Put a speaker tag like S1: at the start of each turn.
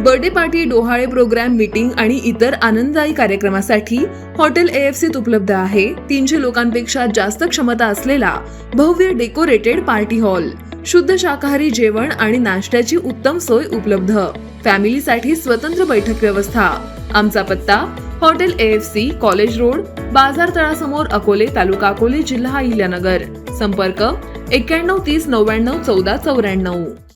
S1: Birthday party, डोहाळे programme, meeting आणि इतर आनंददायी कार्यक्रमासाठी हॉटेल AFCत उपलब्ध आहे 300 लोकांपेक्षा जास्त क्षमता असलेला भव्य डेकोरेटेड पार्टी हॉल, शुद्ध शाकाहारी जेवण आणि नाश्त्याची उत्तम सोय उपलब्ध, फॅमिलीसाठी स्वतंत्र बैठक व्यवस्था. आमचा पत्ता हॉटेल AFC, कॉलेज रोड, बाजार तळासमोर, अकोले, तालुका अकोले, जिल्हा अहिल्यानगर. संपर्क 91 30 99 14 94.